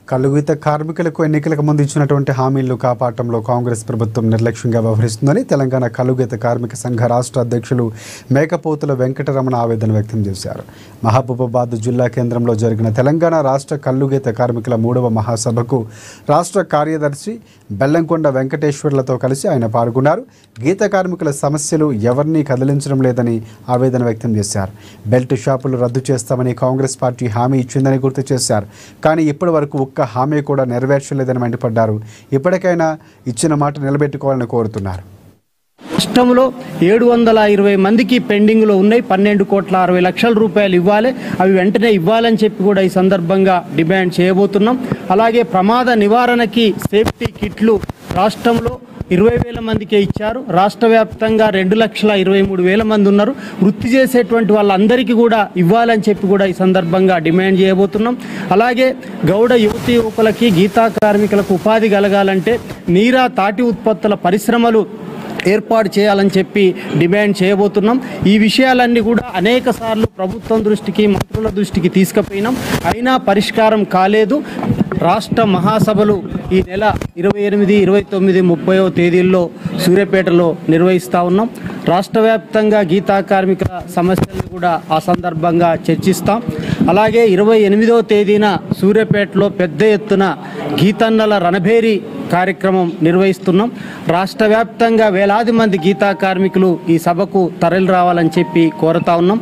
కలుగీత కార్మికులకు ఎన్నికలకు ముందు ఇచ్చినటువంటి హామీలను కాపాడటంలో కాంగ్రెస్ ప్రభుత్వం నిర్లక్ష్యంగా వ్యవహరిస్తుందని తెలంగాణ కలుగీత కార్మిక సంఘ రాష్ట్ర అధ్యక్షులు మేకపోతుల వెంకటరమణ ఆవేదన వ్యక్తం చేశారు. మహబూబాబాద్ జిల్లా కేంద్రంలో జరిగిన తెలంగాణ రాష్ట్ర కలుగీత కార్మికుల 3వ మహాసభకు రాష్ట్ర కార్యదర్శి బెల్లంకొండ వెంకటేశ్వర్లతో కలిసి ఆయన పాల్గొన్నారు. గీత కార్మికుల సమస్యలు ఎవరినీ కదిలించడం లేదని ఆవేదన వ్యక్తం చేశారు. బెల్ట్ షాపులు రద్దు చేస్తామని కాంగ్రెస్ పార్టీ హామీ ఇచ్చిందని గుర్తు చేశారు. కానీ ఇప్పటి వరకు ఒక్క హామీ కూడా నెరవేర్చలేదని మండిపడ్డారు. ఇప్పటికైనా ఇచ్చిన మాట నిలబెట్టుకోవాలని కోరుతున్నారు. రాష్ట్రంలో 720 మందికి పెండింగ్లో ఉన్నాయి. 12,60,00,000 రూపాయలు ఇవ్వాలి. అవి వెంటనే ఇవ్వాలని చెప్పి కూడా ఈ సందర్భంగా డిమాండ్ చేయబోతున్నాం. అలాగే ప్రమాద నివారణకి సేఫ్టీ కిట్లు రాష్ట్రంలో 20,000 మందికే ఇచ్చారు. రాష్ట్ర వ్యాప్తంగా 2,23,000 మంది ఉన్నారు. వృత్తి చేసేటువంటి వాళ్ళందరికీ కూడా ఇవ్వాలని చెప్పి కూడా ఈ సందర్భంగా డిమాండ్ చేయబోతున్నాం. అలాగే గౌడ యువతీ యువకులకి గీతా కార్మికులకు ఉపాధి కలగాలంటే నీరా తాటి ఉత్పత్తుల పరిశ్రమలు ఏర్పాటు చేయాలని చెప్పి డిమాండ్ చేయబోతున్నాం. ఈ విషయాలన్నీ కూడా అనేక సార్లు ప్రభుత్వం దృష్టికి, మంత్రుల దృష్టికి తీసుకుపోయినాం. అయినా పరిష్కారం కాలేదు. రాష్ట్ర మహాసభలు ఈ నెల 28, 29, 30వ తేదీల్లో సూర్యాపేటలో నిర్వహిస్తూ ఉన్నాం. రాష్ట్ర వ్యాప్తంగా గీతా కార్మికుల సమస్యలను కూడా ఆ సందర్భంగా చర్చిస్తాం. అలాగే 28వ తేదీన సూర్యాపేటలో పెద్ద ఎత్తున గీతన్నల రణభేరి కార్యక్రమం నిర్వహిస్తున్నాం. రాష్ట్ర వ్యాప్తంగా వేలాది మంది గీతా కార్మికులు ఈ సభకు తరలి రావాలని చెప్పి కోరుతా ఉన్నాం.